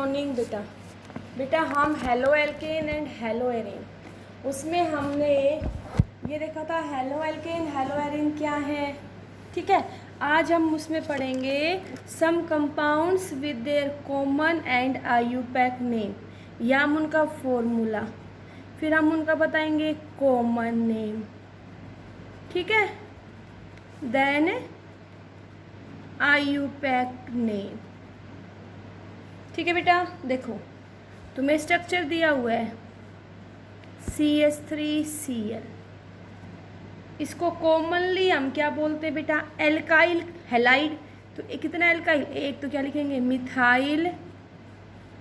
Morning बेटा। बेटा हम halo alkane and hello Erin, उसमें हमने ये देखा था हेलो एल्केन हेलो एरिन क्या है, ठीक है। आज हम उसमें पढ़ेंगे some compounds with their common and IUPAC name, या हम उनका फॉर्मूला, फिर हम उनका बताएंगे कॉमन नेम, ठीक है, देन आईयूपैक नेम, ठीक है बेटा। देखो तुम्हें स्ट्रक्चर दिया हुआ है CH3Cl, इसको कॉमनली हम क्या बोलते हैं बेटा, एल्काइल हैलाइड। तो कितना एल्काइल, एक तो क्या लिखेंगे मिथाइल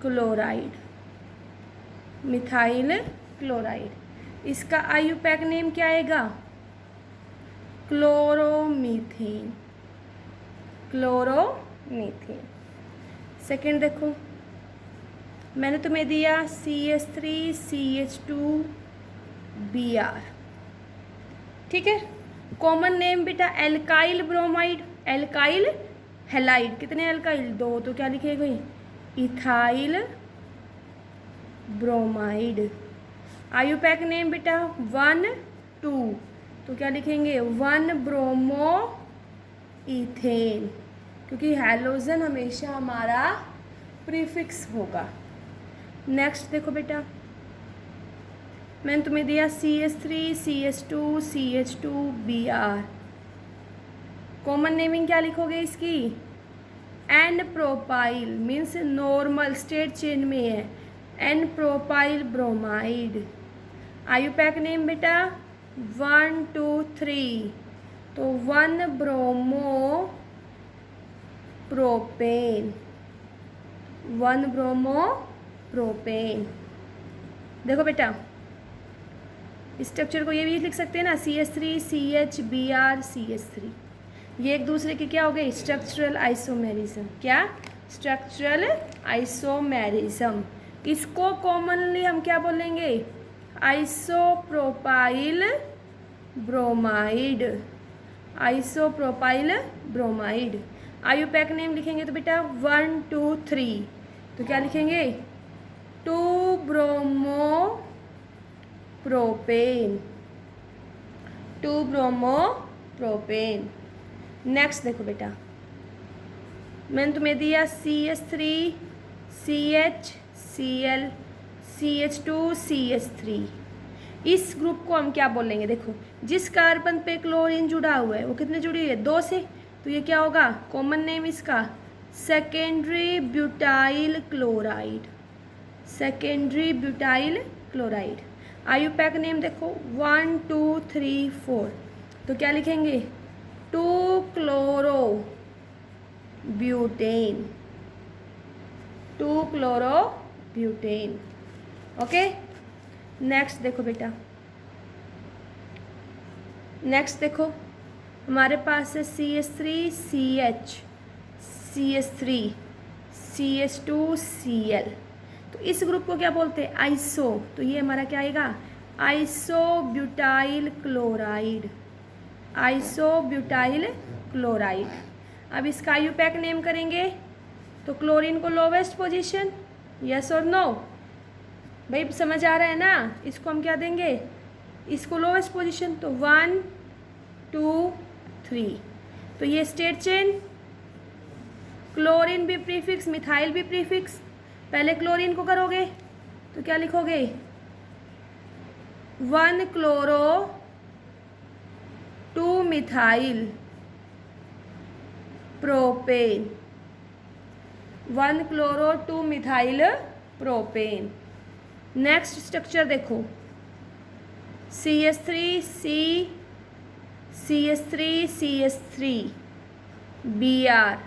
क्लोराइड, मिथाइल क्लोराइड। इसका आईयूपैक नेम क्या आएगा, क्लोरोमीथेन, क्लोरोमीथेन। सेकेंड देखो मैंने तुम्हें दिया CH3CH2Br, ठीक है। कॉमन नेम बेटा एल्काइल ब्रोमाइड, एल्काइल हैलाइड, कितने एल्काइल, दो, तो क्या लिखेगा इथाइल ब्रोमाइड। आईयूपैक नेम बेटा 1 2, तो क्या लिखेंगे 1 ब्रोमो इथेन, क्योंकि हैलोजन हमेशा हमारा प्रीफिक्स होगा। नेक्स्ट देखो बेटा मैंने तुम्हें दिया CH3CH2CH2Br, कॉमन नेमिंग क्या लिखोगे इसकी, n propyl, means normal state chain में है, n propyl bromide. IUPAC name बेटा 1 2 3, तो 1 ब्रोमो प्रोपेन, 1 ब्रोमो प्रोपेन। देखो बेटा स्ट्रक्चर को ये भी लिख सकते हैं ना, CH3CHBr ये एक दूसरे के क्या हो गए, स्ट्रक्चरल आइसोमेरिज्म। क्या, स्ट्रक्चरल आइसोमेरिज्म। इसको कॉमनली हम क्या बोलेंगे, isopropyl bromide, isopropyl bromide. IUPAC name लिखेंगे तो बेटा 1 2 3, तो क्या लिखेंगे 2 bromo propane, 2 bromo propane. Next देखो बेटा मैंने तुम्हें दिया CH3CHCl CH2CH3, इस ग्रुप को हम क्या बोलेंगे, देखो जिस कार्बन पे क्लोरीन जुड़ा हुआ है वो कितने जुड़ी हुई है, 2 से, तो ये क्या होगा कॉमन नेम इसका secondary butyl chloride, secondary butyl chloride. IUPAC name देखो 1 2 3 4, तो क्या लिखेंगे 2 chloro butane, 2 chloro butane, okay. Next देखो बेटा, नेक्स्ट देखो हमारे पास है CH3CH CH3 CH2Cl, तो इस ग्रुप को क्या बोलते हैं आइसो, तो ये हमारा क्या आएगा आइसोब्यूटाइल क्लोराइड, आइसोब्यूटाइल क्लोराइड। अब इसका आईयूपैक नेम करेंगे तो क्लोरीन को लोवेस्ट पोजीशन, यस और नो, भाई समझ आ रहा है ना। इसको हम क्या देंगे, इसको लोवेस्ट पोजीशन, तो 1 2 3, तो ये स्टेट चेन, क्लोरीन भी प्रीफिक्स मिथाइल भी प्रीफिक्स। पहले क्लोरीन को करोगे तो क्या लिखोगे 1 chloro 2 methyl propane, 1 chloro 2 methyl propane. Next structure देखो CH3CH3Br,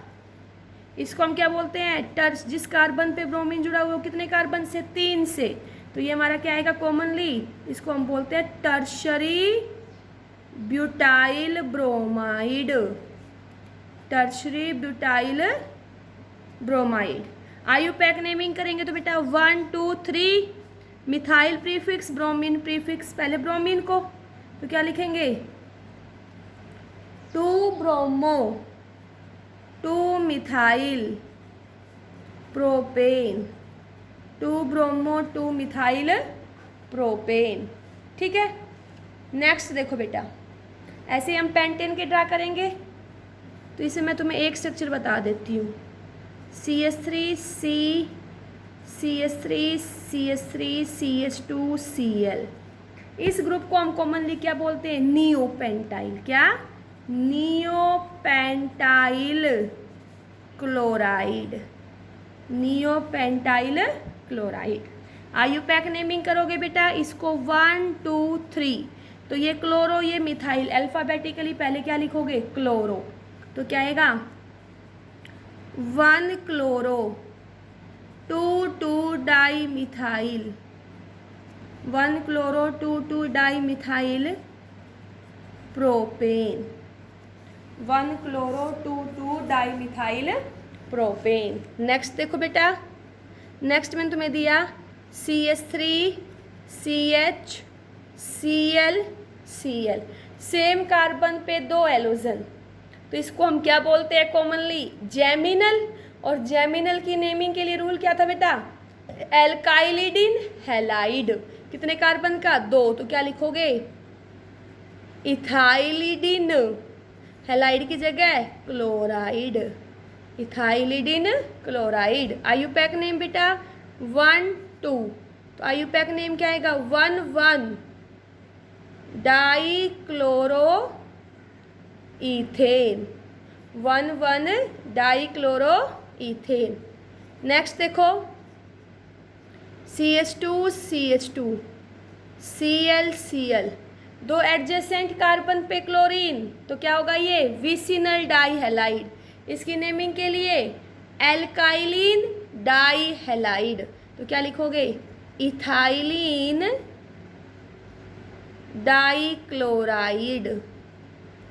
इसको हम क्या बोलते हैं टर्च, जिस कार्बन पे ब्रोमीन जुड़ा हुआ है वो कितने कार्बन से, 3 से, तो ये हमारा क्या आएगा कॉमनली, इसको हम बोलते हैं tertiary butyl bromide, tertiary butyl bromide. IUPAC naming करेंगे तो बेटा 1 2 3, मिथाइल प्रीफिक्स ब्रोमीन प्रीफिक्स, पहले ब्रोमीन को, तो क्या लिखेंगे 2 bromo 2 methyl propane, 2 bromo 2 methyl propane. ठीक है, नेक्स्ट देखो बेटा, ऐसे ही हम पेंटेन के ड्रा करेंगे। तो इसे मैं तुम्हें एक स्ट्रक्चर बता देती हूँ, CH3C CH3 CH3 CH2 Cl। इस ग्रुप को हम कॉमनली क्या बोलते हैं, नियोपेंटाइल। क्या, neopentyl chloride, neopentyl chloride. IUPAC naming करोगे बेटा इसको 1 2 3, तो ये क्लोरो, ये मिथाइल, अल्फ़ाबेटिकली पहले क्या लिखोगे, क्लोरो। तो क्या आएगा, 1 chloro 2 di methyl, 1 chloro 2 di methyl propane, 1 chloro 2 di methyl propane. Next देखो बेटा, नेक्स्ट मैंने तुम्हें दिया CH3 CH Cl Cl, same carbon पे 2 एलोजन, तो इसको हम क्या बोलते हैं कॉमनली, जेमिनल। और जेमिनल की नेमिंग के लिए रूल क्या था बेटा, एल्काइलिडिन हैलाइड। कितने कार्बन का, 2, तो क्या लिखोगे, इथाइलिडिन, हैलाइड की जगह क्लोराइड, इथाइलिडिन क्लोराइड। आयुपैक नेम बेटा 1 2, तो आयुपैक नेम क्या आएगा, 1 1 di chloro ethane, 1 1 di chloro ethane. Next देखो CH2 CH2 Cl Cl, 2 adjacent carbon पे क्लोरीन, तो क्या होगा ये, विसिनल डाई हैलाइड। इसकी नेमिंग के लिए एल्काइलिन डाई हैलाइड, तो क्या लिखोगे, ethylene di chloride.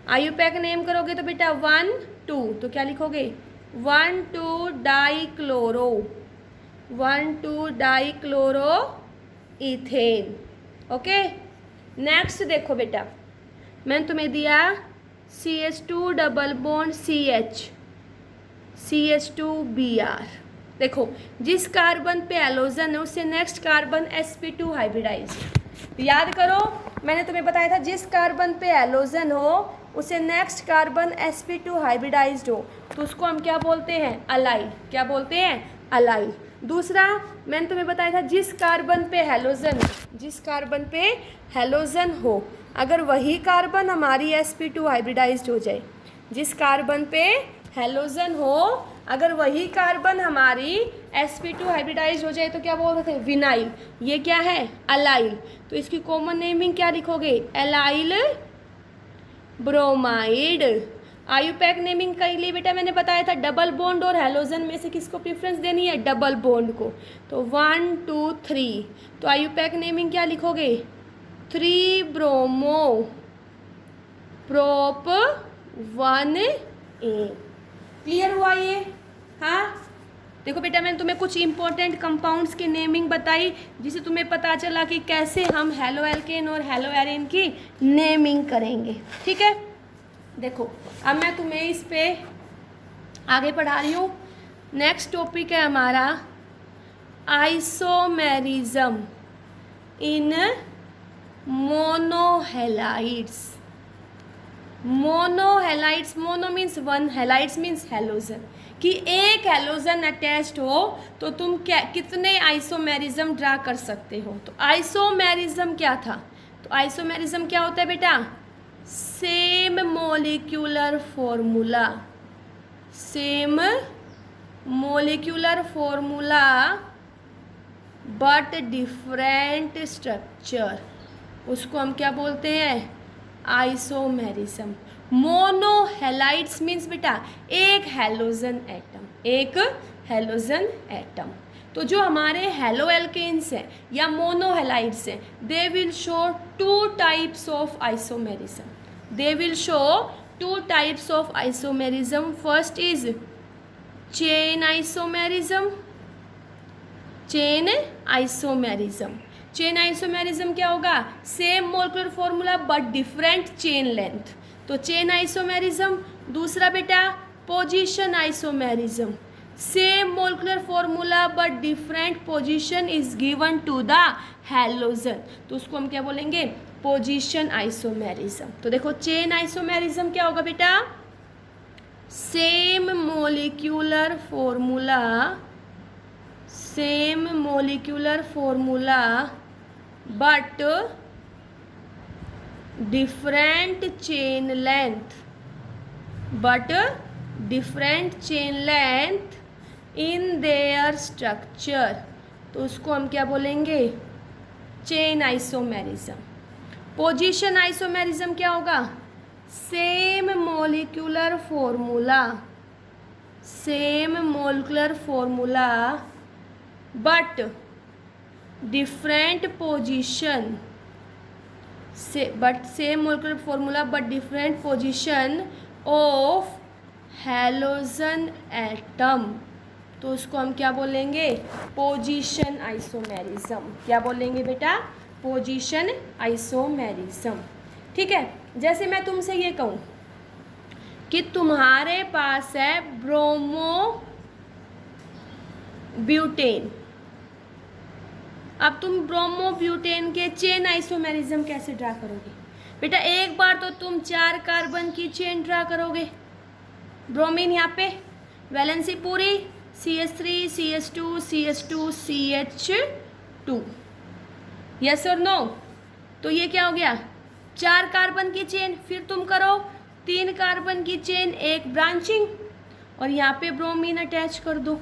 IUPAC name करोगे तो बेटा 1 2, तो क्या लिखोगे, 1 2 die chloro, 1 2 die chloro ethane. Okay, next देखो बेटा, मैंने तुम्हें दिया CH2 double bond CH CH2Br। देखो जिस कार्बन पे एलोजन है उससे नेक्स्ट कार्बन sp2 हाइब्रिडाइज। याद करो, मैंने तुम्हें बताया था जिस कार्बन पे एलोजन हो उसे नेक्स्ट कार्बन sp2 हाइब्रिडाइज्ड हो तो उसको हम क्या बोलते हैं, अलाइल। क्या बोलते हैं, अलाइल। दूसरा मैंने तुम्हें बताया था जिस कार्बन पे हेलोजन हो, अगर वही कार्बन हमारी sp2 हाइब्रिडाइज्ड हो जाए, जिस कार्बन पे हेलोजन हो अगर वही कार्बन हमारी sp2 हाइब्रिडाइज्ड हो जाए तो क्या बोल रहे थे, विनाइल। ये क्या है, अलाइल। तो इसकी कॉमन नेमिंग क्या लिखोगे, एलाइल ब्रोमाइड। आयुपैक नेमिंग के लिए बेटा मैंने बताया था डबल बॉन्ड और हेलोजन में से किसको प्रेफरेंस देनी है, डबल बॉन्ड को। तो 1 2 3, तो आयुपैक नेमिंग क्या लिखोगे, 3 ब्रोमो प्रोप 1A। क्लियर हुआ ये, हाँ। देखो बेटा मैंने तुम्हें कुछ इंपॉर्टेंट कंपाउंड्स की नेमिंग बताई जिससे तुम्हें पता चला कि कैसे हम हेलो एल्केन और हेलो एरिन की नेमिंग करेंगे। ठीक है, देखो अब मैं तुम्हें इस पे आगे पढ़ा रही हूँ। नेक्स्ट टॉपिक है हमारा isomerism in monohalides. Monohalides, mono means one, halides means halogen, कि एक हेलोजन अटैच्ड हो तो तुम क्या कितने आइसोमेरिज्म ड्रा कर सकते हो। तो आइसोमेरिज्म क्या था, तो आइसोमेरिज्म क्या होता है बेटा, same molecular formula, same molecular formula but different structure, उसको हम क्या बोलते हैं, आइसोमेरिज्म। मोनोहेलाइड्स मीन्स बेटा एक हेलोजन एटम, एक हेलोजन एटम। तो जो हमारे हेलो एल्केन्स हैं या मोनोहेलाइड्स हैं, they will show 2 types of isomerism, they will show 2 types of isomerism. First is chain isomerism, chain isomerism. Chain isomerism क्या होगा, same molecular formula but different chain length, तो chain isomerism. दूसरा बेटा position isomerism, same molecular formula but different position is given to the halogen, तो उसको हम क्या बोलेंगे, पोजीशन आइसोमेरिज्म। तो देखो चेन आइसोमेरिज्म क्या होगा बेटा, same molecular formula but different chain length in their structure, तो उसको हम क्या बोलेंगे, चेन आइसोमेरिज्म। पोजीशन आइसोमेरिज्म क्या होगा, same molecular formula but different position of halogen atom, तो उसको हम क्या बोलेंगे, पोजीशन आइसोमेरिज्म। क्या बोलेंगे बेटा, पोजीशन आइसोमेरिज्म। ठीक है, जैसे मैं तुमसे ये कहूँ कि तुम्हारे पास है ब्रोमोब्यूटेन, अब तुम ब्रोमोब्यूटेन के चेन आइसोमेरिज्म कैसे ड्रा करोगे बेटा, एक बार तो तुम 4 कार्बन की चेन ड्रा करोगे, ब्रोमीन यहाँ पे वैलेंसी पूरी, CH3 CH2 CH2 CH2, yes और नो, तो ये क्या हो गया, 4 कार्बन की चेन। फिर तुम करो 3 कार्बन की चेन, एक ब्रांचिंग, और यहाँ पे ब्रोमीन अटैच कर दो,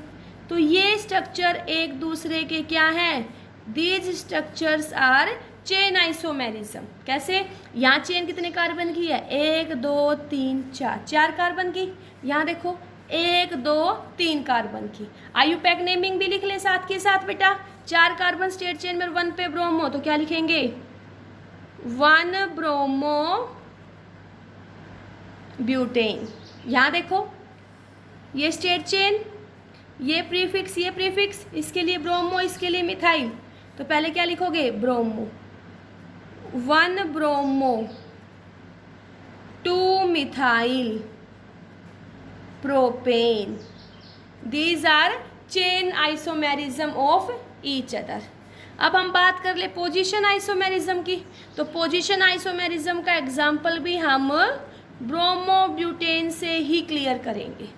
तो ये स्ट्रक्चर एक दूसरे के क्या हैं, these structures are chain isomerism. कैसे, यहाँ चेन कितने कार्बन की है, 1 2 3 4 कार्बन की, यहाँ देखो 1 2 3 कार्बन की। आयुपैक नेमिंग भी लिख ले साथ के साथ बेटा, 4 कार्बन स्टेट चेन में 1 पे ब्रोमो, तो क्या लिखेंगे, 1 ब्रोमो ब्यूटेन। यहाँ देखो ये स्टेट चेन, ये प्रीफिक्स, इसके लिए ब्रोमो, इसके लिए मिथाइल, तो पहले क्या लिखोगे, bromo, 1 bromo 2 methyl propane, these are chain isomerism of each other. अब हम बात कर ले पोजीशन आइसोमेरिज्म की, तो पोजीशन आइसोमेरिज्म का एग्जाम्पल भी हम ब्रोमोब्यूटेन से ही क्लियर करेंगे।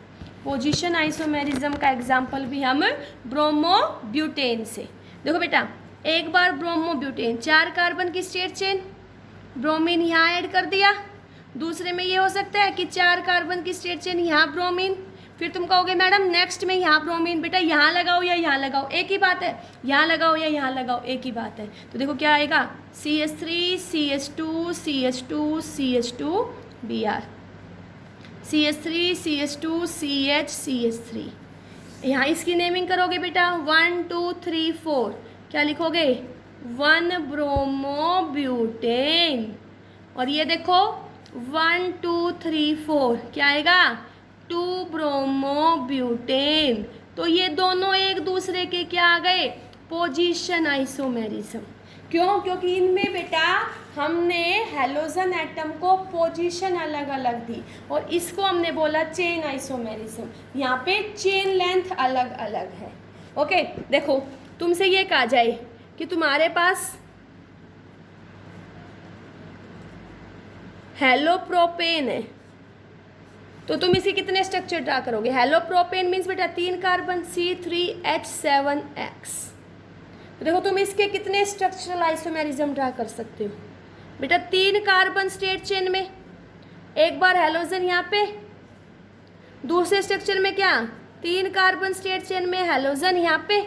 पोजीशन आइसोमेरिज्म का एग्जाम्पल भी हम ब्रोमोब्यूटेन से। देखो बेटा, एक बार ब्रोमोब्यूटेन 4 कार्बन की स्टेट चेन, ब्रोमीन यहाँ ऐड कर दिया, दूसरे में ये हो सकता है कि 4 कार्बन की स्टेट चेन, यहाँ ब्रोमीन, फिर तुम कहोगे मैडम नेक्स्ट में यहाँ ब्रोमीन, बेटा यहाँ लगाओ या यहाँ लगाओ एक ही बात है, यहाँ लगाओ या यहाँ लगाओ एक ही बात है, तो देखो क्या आएगा, CH3 CH2 CH2 CH2 Br, CH3 CH2 CH CH3, यहाँ इसकी नेमिंग करोगे बेटा 1 2 3 4, क्या लिखोगे, 1 ब्रोमोब्यूटेन, और ये देखो 1 2 3 4 क्या आएगा, 2 ब्रोमोब्यूटेन, तो ये दोनों एक दूसरे के क्या आ गए, पोजीशन आइसोमेरिज्म। क्यों, क्योंकि इनमें बेटा हमने हैलोजन एटम को पोजीशन अलग अलग दी, और इसको हमने बोला चेन आइसोमेरिज्म, यहाँ पे चेन लेंथ अलग अलग है। ओके, देखो तुमसे ये कहा जाए कि तुम्हारे पास हेलोप्रोपेन है, तो तुम इसी कितने स्ट्रक्चर ड्रा करोगे, हेलोप्रोपेन मीन्स बेटा 3 कार्बन C3H7X, तो देखो तुम इसके कितने स्ट्रक्चरल आइसोमेरिज्म ड्रा कर सकते हो बेटा, 3 कार्बन स्टेट चेन में, एक बार हेलोजन यहाँ पे, दूसरे स्ट्रक्चर में क्या 3 कार्बन स्टेट चेन में हेलोजन यहाँ पे,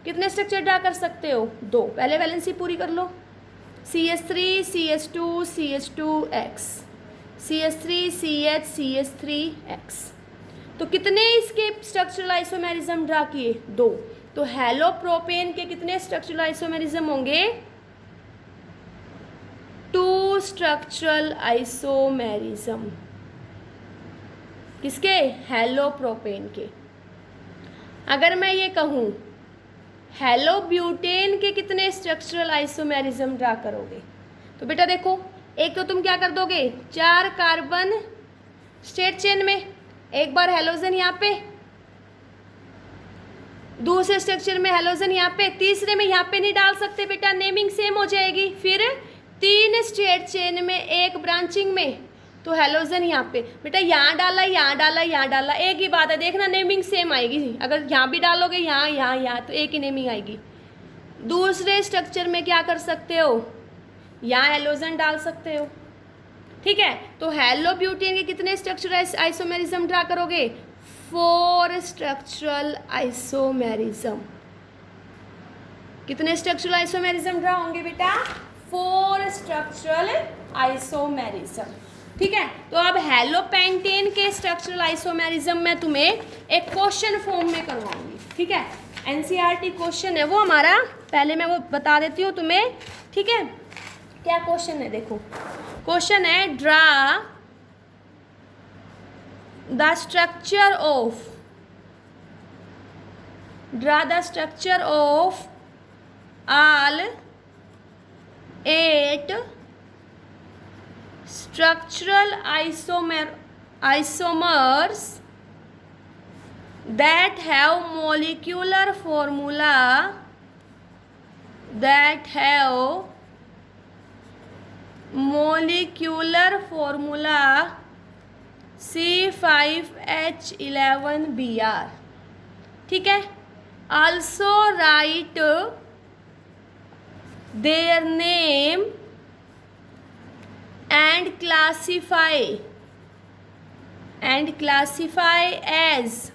कितने स्ट्रक्चर ड्रा कर सकते हो, 2, पहले वैलेंसी पूरी कर लो, CH3 CH2 CH2X, CH3 CH CH3X, तो कितने इसके स्ट्रक्चरल आइसोमेरिज्म ड्रा किए, 2, तो हेलोप्रोपेन के कितने स्ट्रक्चरल आइसोमेरिज्म होंगे, 2 स्ट्रक्चरल आइसोमेरिज्म, किसके, हेलोप्रोपेन के। अगर मैं ये कहूँ हेलोब्यूटेन के कितने स्ट्रक्चरल आइसोमेरिज्म ड्रा करोगे, तो बेटा देखो, एक तो तुम क्या कर दोगे, 4 कार्बन स्टेट चेन में, एक बार हेलोजन यहाँ पे, दूसरे स्ट्रक्चर में हैलोजन यहाँ पे, तीसरे में यहाँ पे नहीं डाल सकते बेटा, नेमिंग सेम हो जाएगी। फिर 3 स्ट्रेट चेन में 1 ब्रांचिंग में, तो हैलोजन यहाँ पे बेटा, यहाँ डाला यहाँ डाला यहाँ डाला, एक ही बात है, देखना नेमिंग सेम आएगी। अगर यहाँ भी डालोगे यहाँ यहाँ यहाँ, तो एक ही नेमिंग आएगी। दूसरे स्ट्रक्चर में क्या कर सकते हो, यहाँ हैलोजन डाल सकते हो, ठीक है। तो हेलो ब्यूटेन के कितने स्ट्रक्चरल आइसोमेरिज्म ड्रा करोगे, 4 स्ट्रक्चरल आइसोमेरिज्म। कितने स्ट्रक्चरल आइसोमेरिज्म ड्रा होंगे बेटा, 4 स्ट्रक्चरल आइसोमेरिज्म, ठीक है। तो अब हेलोपेंटेन के स्ट्रक्चरल आइसोमेरिज्म में तुम्हें एक क्वेश्चन फॉर्म में करवाऊंगी, ठीक है। एनसीईआरटी क्वेश्चन है वो हमारा, पहले मैं वो बता देती हूँ तुम्हें, ठीक है। क्या क्वेश्चन है, देखो क्वेश्चन है, draw the structure of all 8 structural isomers that have molecular formula C5H11Br, ठीक है। also write their name and classify as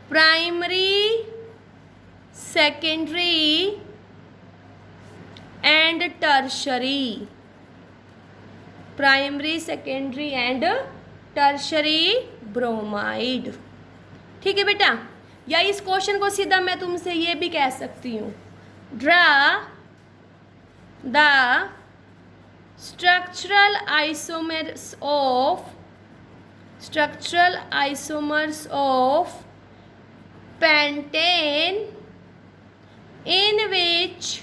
primary, secondary and tertiary, bromide, ठीक है बेटा। या इस क्वेश्चन को सीधा मैं तुमसे ये भी कह सकती हूँ, draw the structural isomers of pentane in which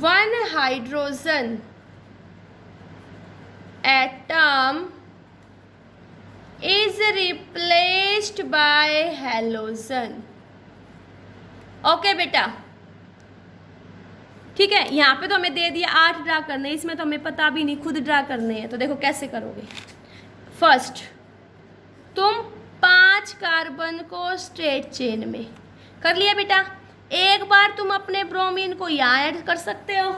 one hydrogen atom is replaced by halogen। Okay बेटा, ठीक है। यहाँ पे तो हमें दे दिया 8 ड्रा करने, इसमें तो हमें पता भी नहीं, खुद ड्रा करने हैं। तो देखो कैसे करोगे। फर्स्ट तुम 5 कार्बन को स्ट्रेट चेन में कर लिया बेटा। एक बार तुम अपने ब्रोमीन को यहाँ ऐड कर सकते हो,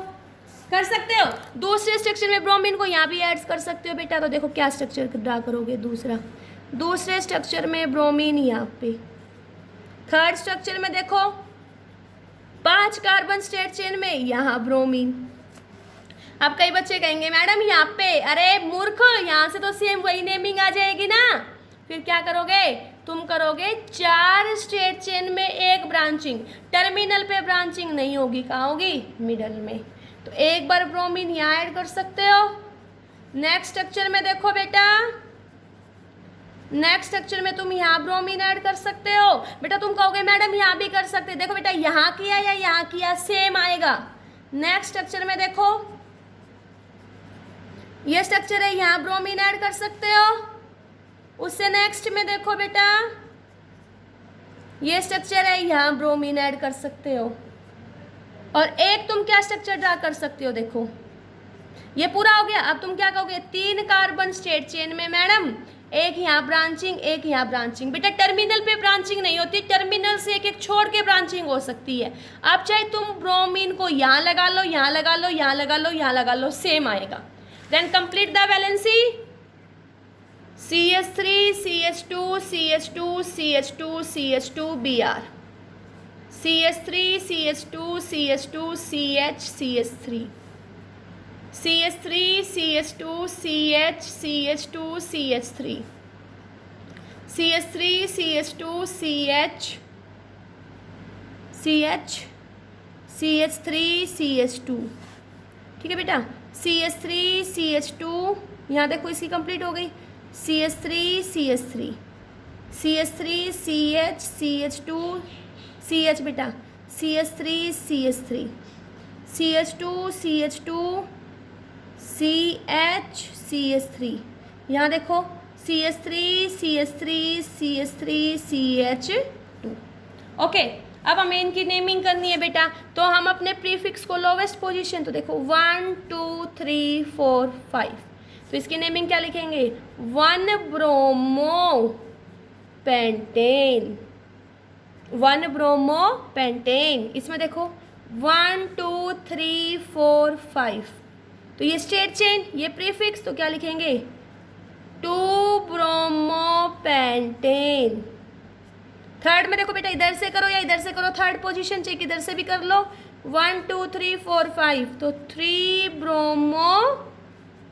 दूसरे स्ट्रक्चर में ब्रोमीन को यहाँ भी ऐड कर सकते हो बेटा। तो देखो क्या स्ट्रक्चर ड्रा करोगे, दूसरे स्ट्रक्चर में ब्रोमीन यहाँ पे, थर्ड स्ट्रक्चर में देखो 5 कार्बन स्ट्रेट चेन में, यहाँ ब्रोमीन। अब कई बच्चे कहेंगे मैडम यहाँ पे, अरे मूर्ख, यहाँ से तो सेम वही नेमिंग आ जाएगी ना। फिर क्या करोगे, तुम करोगे 4 स्ट्रेट चेन में 1 ब्रांचिंग, टर्मिनल पे ब्रांचिंग नहीं होगी, कहाँ होगी, मिडल में। तो एक बार ब्रोमीन यहाँ ऐड कर सकते हो। नेक्स्ट स्ट्रक्चर में देखो बेटा, नेक्स्ट स्ट्रक्चर में तुम यहाँ ब्रोमीन ऐड कर सकते हो बेटा। तुम कहोगे मैडम यहाँ भी कर सकते, देखो बेटा यहाँ किया या यहाँ किया सेम आएगा। नेक्स्ट स्ट्रक्चर में देखो, ये स्ट्रक्चर है, यहाँ ब्रोमीन ऐड कर सकते हो। उससे नेक्स्ट में देखो बेटा, ये स्ट्रक्चर है, यहाँ ब्रोमीन ऐड कर सकते हो। और एक तुम क्या स्ट्रक्चर ड्रा कर सकते हो, देखो ये पूरा हो गया। अब तुम क्या कहोगे, 3 कार्बन स्ट्रेट चेन में मैडम एक यहाँ ब्रांचिंग, एक यहाँ ब्रांचिंग। बेटा टर्मिनल पे ब्रांचिंग नहीं होती, टर्मिनल से एक छोड़ के ब्रांचिंग हो सकती है। अब चाहे तुम ब्रोमीन को यहाँ लगा लो, यहाँ लगा लो, यहाँ लगा लो, यहाँ लगा लो, सेम आएगा। Then complete the valency, CH3 CH2 CH2 CH2 CH2 Br, CH3 CH2 CH2 CH CH3, CH3 CH2 CH CH2 CH3, CH3 CH2 CH CH CH3 CH2, ठीक है बेटा। CH3 CH2, यहाँ देखो इसकी कंप्लीट हो गई। CH3 CH3 CH3 CH CH2 CH बेटा, CH3 CH3 CH2 CH2 CH CH3, यहाँ देखो CH3 CH3 CH3 CH2। Okay, अब हमें इनकी नेमिंग करनी है बेटा। तो हम अपने प्रीफिक्स को लोवेस्ट पोजीशन, तो देखो 1 2 3 4 5, तो इसकी नेमिंग क्या लिखेंगे? 1 ब्रोमो पेंटेन, 1 ब्रोमो पेंटेन। इसमें देखो 1 2 3 4 5, तो ये स्टेट चेन, ये प्रीफिक्स, तो क्या लिखेंगे? 2 ब्रोमो पेंटेन। थर्ड में देखो बेटा, इधर से करो या इधर से करो, थर्ड पोजीशन चेक इधर से भी कर लो। 1 2 3 4 5, तो 3 ब्रोमो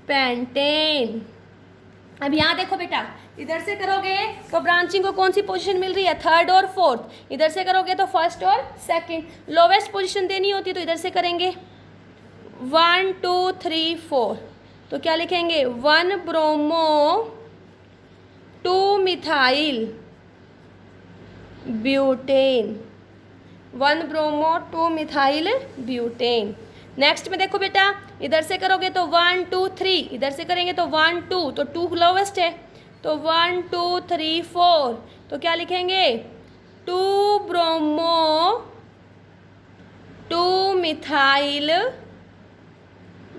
पेंटेन। अब यहाँ देखो बेटा, इधर से करोगे तो ब्रांचिंग को कौन सी पोजीशन मिल रही है? थर्ड और फोर्थ। इधर से करोगे तो फर्स्ट और सेकंड। लोवेस्ट पोजीशन देनी होती है तो इधर से करेंगे 1 2 3 4, तो क्या लिखेंगे? 1 bromo 2 methyl butane, 1 bromo 2 methyl butane. Next में देखो बेटा, इधर से करोगे तो 1 2 3, इधर से करेंगे तो 1 2, तो 2 लोवेस्ट है, तो 1 2 3 4, तो क्या लिखेंगे? 2 ब्रोमो 2 मिथाइल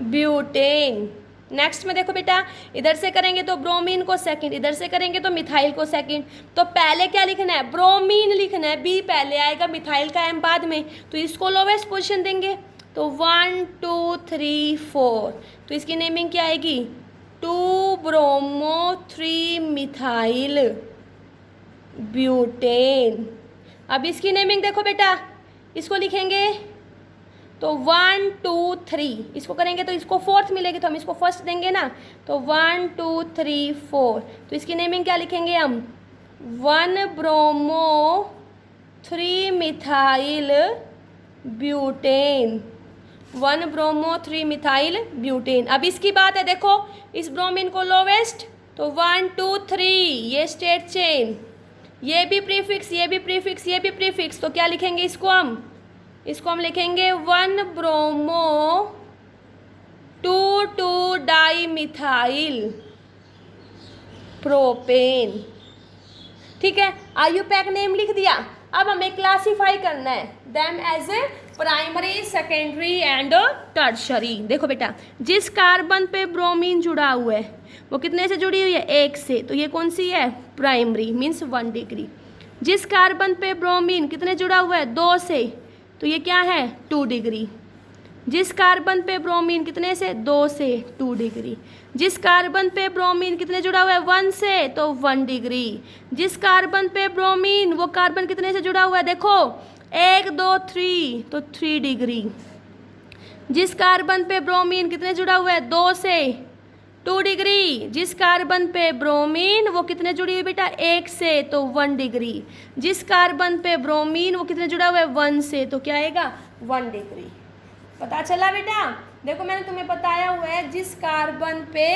ब्यूटेन। नेक्स्ट में देखो बेटा, इधर से करेंगे तो ब्रोमीन को सेकंड, इधर से करेंगे तो मिथाइल को सेकंड। तो पहले क्या लिखना है? ब्रोमीन लिखना है, बी पहले आएगा, मिथाइल का एम बाद में, तो इसको लोवेस्ट पोजीशन देंगे। तो 1 2 3 4, तो इसकी नेमिंग क्या आएगी? 2 ब्रोमो 3 मिथाइल ब्यूटेन। अब इसकी नेमिंग देखो बेटा, इसको लिखेंगे तो 1 2 3, इसको करेंगे तो इसको फोर्थ मिलेगी, तो हम इसको फर्स्ट देंगे ना, तो 1 2 3 4, तो इसकी नेमिंग क्या लिखेंगे हम? 1 bromo 3 methyl butane, 1 bromo 3 methyl butane. अब इसकी बात है, देखो इस ब्रोमीन को लोवेस्ट, तो 1 2 3, ये स्टेट चेन, ये भी प्रीफिक्स, ये भी प्रीफिक्स, ये भी प्रीफिक्स, तो क्या लिखेंगे इसको हम लिखेंगे 1 ब्रोमो 2 2 डाई मिथाइल प्रोपेन। ठीक है, आईयूपैक नेम लिख दिया। अब हमें क्लासीफाई करना है them as a primary, secondary and tertiary. देखो बेटा, जिस कार्बन पे ब्रोमीन जुड़ा हुआ है वो कितने से जुड़ी हुई है? 1 से, तो ये कौन सी है? Primary, means 1 degree. जिस कार्बन पे ब्रोमीन कितने जुड़ा हुआ है? 2 से, तो ये क्या है? 2 डिग्री। जिस कार्बन पे ब्रोमीन कितने से? 2 से, 2 डिग्री। जिस कार्बन पे ब्रोमीन कितने जुड़ा हुआ है? 1 से, तो 1 डिग्री। जिस कार्बन पे ब्रोमीन, वो कार्बन कितने से जुड़ा हुआ है? देखो 1 2 3, तो 3 डिग्री। जिस कार्बन पे ब्रोमीन कितने जुड़ा हुआ है? 2 से, 2 डिग्री। जिस कार्बन पे ब्रोमीन वो कितने जुड़ी हुई बेटा? 1 से, तो 1 डिग्री। जिस कार्बन पे ब्रोमीन वो कितने जुड़ा हुआ है? 1 से, तो क्या आएगा? 1 डिग्री। पता चला बेटा? देखो मैंने तुम्हें बताया हुआ है, जिस कार्बन पे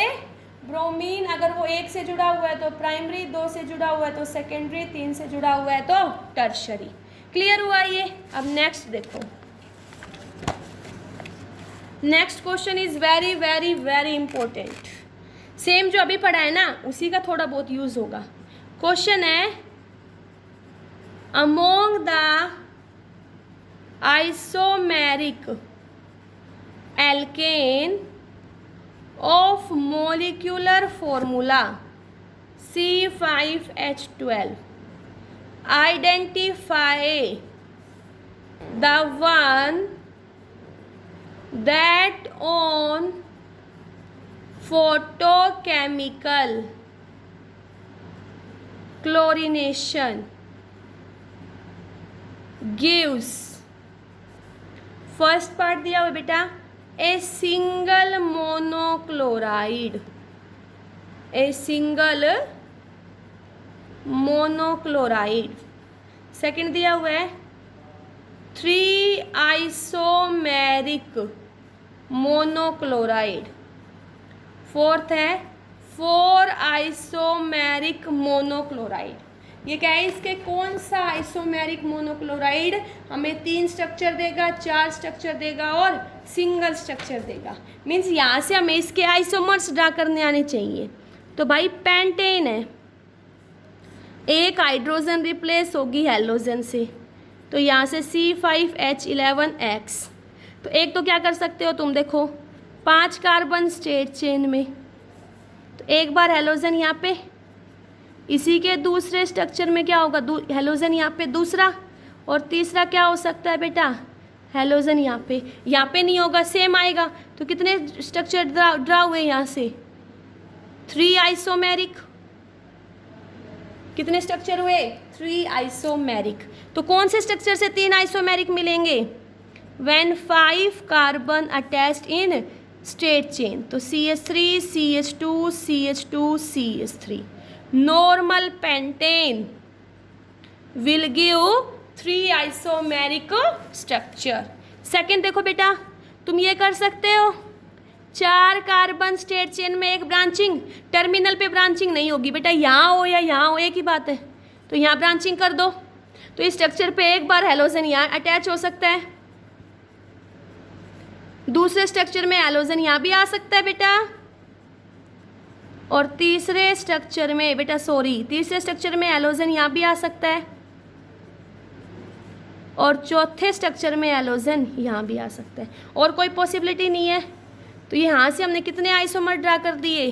ब्रोमीन अगर वो 1 से जुड़ा हुआ है तो प्राइमरी, 2 से जुड़ा हुआ है तो सेकेंडरी, 3 से जुड़ा हुआ है तो टर्शरी। क्लियर हुआ ये? अब नेक्स्ट देखो, next question is very very very important. Same जो अभी पढ़ा है ना उसी का थोड़ा बहुत यूज होगा। क्वेश्चन है, among the isomeric alkane of molecular formula C5H12 identify the one that on photochemical chlorination gives, first part दिया हुआ बेटा, a single monochloride, a single monochloride. Second दिया हुआ है 3 आइसोमेरिक मोनोक्लोराइड। फोर्थ है 4 आइसोमेरिक मोनोक्लोराइड। ये क्या है? इसके कौन सा आइसोमेरिक मोनोक्लोराइड हमें 3 स्ट्रक्चर देगा, 4 स्ट्रक्चर देगा और सिंगल स्ट्रक्चर देगा। मीन्स यहाँ से हमें इसके आइसोमर्स ड्रा करने आने चाहिए। तो भाई पेंटेन है, एक हाइड्रोजन रिप्लेस होगी हेलोजन से, तो यहाँ से C5H11X। तो एक तो क्या कर सकते हो तुम, देखो 5 कार्बन स्ट्रेट चेन में, तो एक बार हेलोजन यहाँ पे, इसी के दूसरे स्ट्रक्चर में क्या होगा, हेलोजन यहाँ पे दूसरा, और तीसरा क्या हो सकता है बेटा, हेलोजन यहाँ पे नहीं होगा, सेम आएगा। तो कितने स्ट्रक्चर ड्रा हुए यहाँ से, 3 आइसोमेरिक। कितने स्ट्रक्चर हुए, 3 आइसोमेरिक। तो कौन से स्ट्रक्चर से 3 आइसोमेरिक मिलेंगे, when 5 carbon attached in straight chain, तो CH3 CH2 CH2 CH3। Normal pentane will give 3 isomeric structure. Second देखो बेटा, तुम ये कर सकते हो, 4 कार्बन स्ट्रेट चेन में एक ब्रांचिंग, टर्मिनल पे ब्रांचिंग नहीं होगी बेटा, यहाँ हो या यहाँ हो एक ही बात है, तो यहाँ ब्रांचिंग कर दो। तो इस स्ट्रक्चर पे एक बार हेलोजन यहाँ अटैच हो सकता है, दूसरे स्ट्रक्चर में हेलोजन यहाँ भी आ सकता है बेटा, और तीसरे स्ट्रक्चर में हेलोजन यहाँ भी आ सकता है, और चौथे स्ट्रक्चर में हेलोजन यहाँ भी आ सकता है, और कोई पॉसिबिलिटी नहीं है। तो यहाँ से हमने कितने आइसोमर ड्रा कर दिए,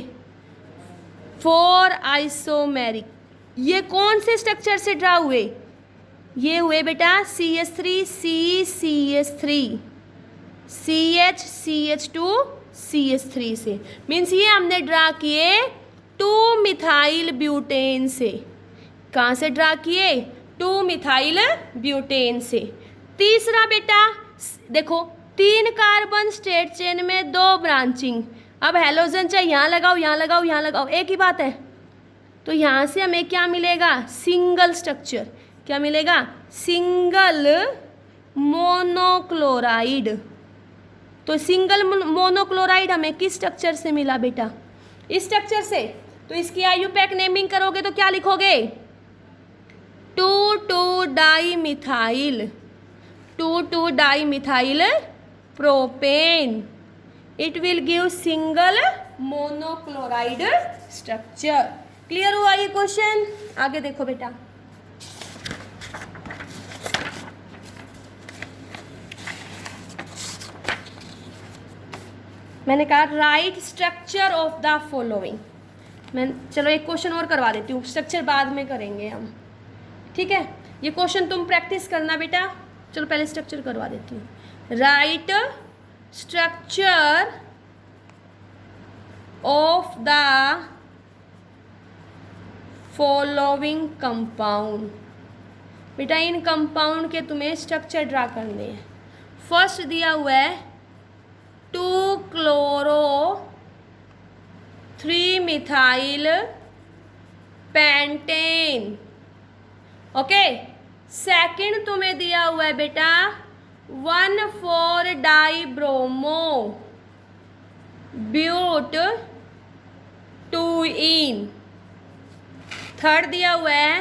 4 आइसोमेरिक। ये कौन से स्ट्रक्चर से ड्रा हुए, ये हुए बेटा CH3 CH3 CH CH2 CH3 से, मीन्स ये हमने ड्रा किए 2 मिथाइल ब्यूटेन से। कहाँ से ड्रा किए, 2 मिथाइल ब्यूटेन से। तीसरा बेटा देखो, 3 कार्बन स्ट्रेट चेन में 2 ब्रांचिंग, अब हेलोजन चाहे यहाँ लगाओ यहाँ लगाओ यहाँ लगाओ एक ही बात है, तो यहाँ से हमें क्या मिलेगा, सिंगल स्ट्रक्चर। क्या मिलेगा, सिंगल मोनोक्लोराइड। तो सिंगल मोनोक्लोराइड हमें किस स्ट्रक्चर से मिला बेटा, इस स्ट्रक्चर से। तो इसकी IUPAC नेमिंग करोगे तो क्या लिखोगे, 2,2-डाईमिथाइल, 2,2-डाईमिथाइल propane. It will give single monochloride structure. Clear हुआ ये क्वेश्चन। आगे देखो बेटा, मैंने कहा write structure of the following. मैं चलो एक क्वेश्चन और करवा देती हूँ, स्ट्रक्चर बाद में करेंगे हम, ठीक है। ये क्वेश्चन तुम प्रैक्टिस करना बेटा। चलो पहले स्ट्रक्चर करवा देती हूँ। Right structure of the following compound. बेटा इन कंपाउंड के तुम्हें स्ट्रक्चर ड्रा करने हैं। फर्स्ट दिया हुआ है 2-क्लोरो 3-मिथाइल पेंटेन, ओके। सेकंड तुम्हें दिया हुआ है बेटा 1,4-डाइब्रोमो ब्यूट 2-इन। थर्ड दिया हुआ है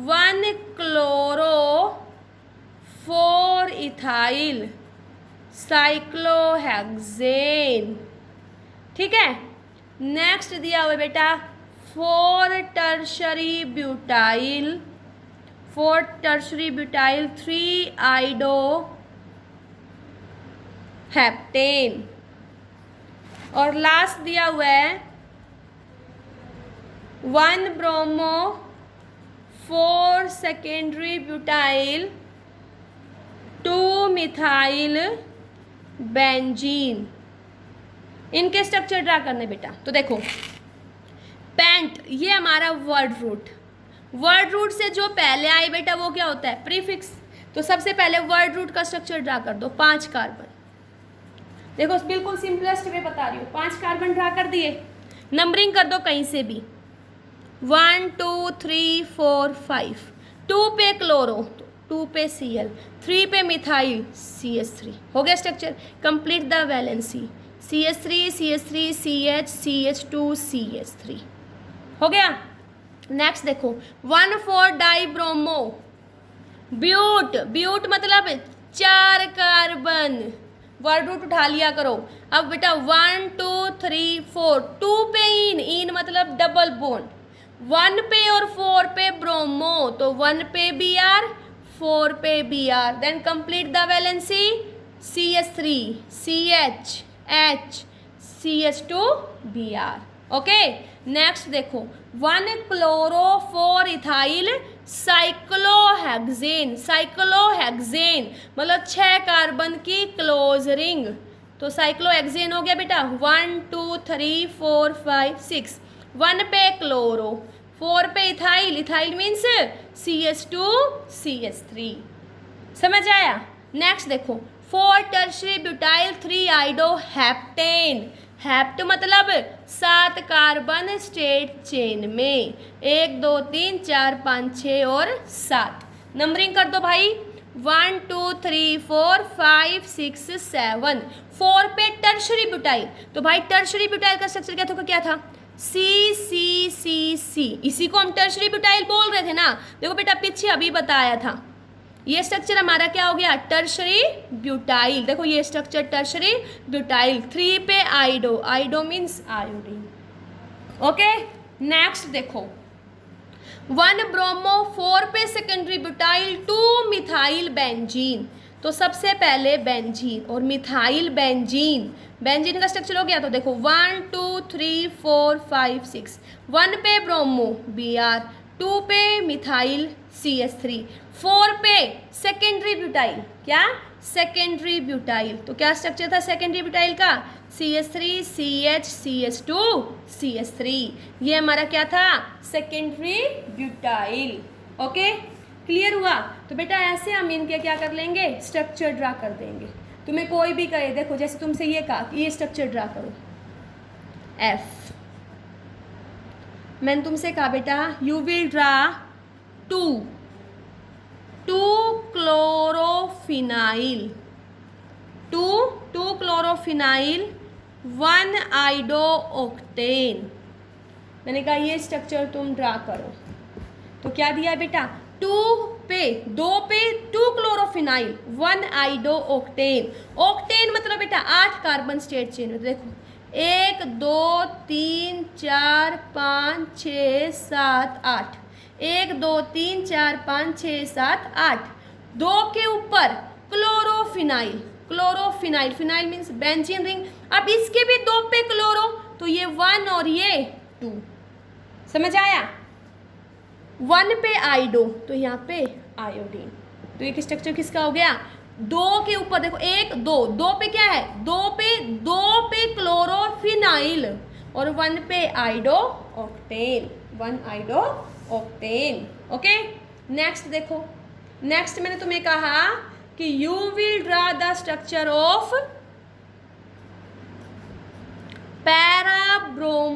1-क्लोरो 4-इथाइल साइक्लोहेक्सेन, ठीक है। नेक्स्ट दिया हुआ है बेटा 4-टर्शरी ब्यूटाइल 3-आइडो हेप्टेन। और लास्ट दिया हुआ है 1-ब्रोमो 4-सेकेंडरी ब्यूटाइल 2-मिथाइल बेंजीन। इनके स्ट्रक्चर ड्रा करने बेटा। तो देखो पेंट, ये हमारा वर्ड रूट से जो पहले आए बेटा वो क्या होता है, प्रीफिक्स। तो सबसे पहले वर्ड रूट का स्ट्रक्चर ड्रा कर दो। 5 कार्बन, देखो बिल्कुल सिंपलेस्ट वे बता रही हूँ। 5 कार्बन ड्रा कर दिए, नंबरिंग कर दो कहीं से भी, 1 2 3 4 5। 2 पे क्लोरो, 2 पे Cl, 3 पे मिथाइल CH3। हो गया structure. Complete the valency, CH3 CH3 CH CH2 CH3 हो गया। नेक्स्ट देखो 1,4-डाइब्रोमो ब्यूट मतलब 4 कार्बन, वर्ड रूट उठा लिया करो। अब बेटा 1 2 3 4, 2 पे इन मतलब डबल बॉन्ड, 1 पे और 4 पे ब्रोमो, तो 1 पे Br, 4 पे Br, then complete the valency CH3 CH H CH2 Br। Okay, next देखो 1 क्लोरो 4 इथाइल साइक्लोहेक्सेन, साइक्लोहेक्सेन मतलब 6 कार्बन की क्लोज रिंग, तो साइक्लोहेक्सेन हो गया बेटा 1 2 3 4 5 6, 1 पे क्लोरो, 4 पे ethyl, ethyl means CH2 CH3, समझ आया। नेक्स्ट देखो 4 टर्शरी ब्यूटाइल 3 आइडो हेप्टेन, हेप्ट मतलब 7 कार्बन स्टेट चेन में, 1 2 3 4 5 6 और 7, नंबरिंग कर दो भाई 1 2 3 4 5 6 7, 4 पे टर्शरी ब्यूटाइल, तो भाई टर्शरी ब्यूटाइल का स्ट्रक्चर क्या था C, इसी को हम टर्शरी ब्यूटाइल बोल रहे थे ना, देखो बेटा पीछे अभी बताया था, ये स्ट्रक्चर हमारा क्या हो गया टर्शरी ब्यूटाइल, देखो ये स्ट्रक्चर टर्शरी ब्यूटाइल, 3 पे आइडो, आइडो मीन्स आयोडीन। ओके, नेक्स्ट देखो 1 ब्रोमो 4 पे सेकेंडरी ब्यूटाइल 2 मिथाइल बेंजीन, तो सबसे पहले बेंजीन और मिथाइल बेंजीन, बेंजीन का स्ट्रक्चर हो गया, तो देखो 1 2 3 4 5 6, 1 पे ब्रोमो Br, 2 पे मिथाइल CH3, 4 पे सेकेंडरी ब्यूटाइल, क्या सेकेंडरी ब्यूटाइल, तो क्या स्ट्रक्चर था सेकेंडरी ब्यूटाइल का CH3 CH CH2 CH3, ये हमारा क्या था सेकेंडरी ब्यूटाइल। ओके, क्लियर हुआ। तो बेटा ऐसे हम इनके क्या कर लेंगे स्ट्रक्चर ड्रा कर देंगे, तुम्हें कोई भी कहे, देखो जैसे तुमसे ये कहा कि ये स्ट्रक्चर ड्रा करो F, मैंने तुमसे कहा बेटा you will draw 2 chlorophenyl, 2 chlorophenyl 1 iodo octane, मैंने कहा ये स्ट्रक्चर तुम ड्रा करो, तो क्या दिया है बेटा 2 पे 2 क्लोरोफिनाइल 1 आइडो ऑक्टेन, ऑक्टेन मतलब बेटा 8 कार्बन स्टेट चेन में, तो देखो 1 2 3 4 5 6 7 8, 1 2 3 4 5 6 7 8, 2 के ऊपर chlorophenyl, chlorophenyl phenyl means benzene ring, अब इसके भी 2 पे क्लोरो, तो ये 1 और ये 2, समझ आया। 1 पे आइडो, तो यहाँ पे आयोडीन, तो ये स्ट्रक्चर किसका हो गया 2 के ऊपर, देखो 1 2 पे क्या है 2 पे क्लोरोफिनाइल और 1 पे iodo octane, 1 iodo octane. Okay, next देखो, नेक्स्ट मैंने तुम्हें कहा कि you will draw the structure of पैराब्रोमो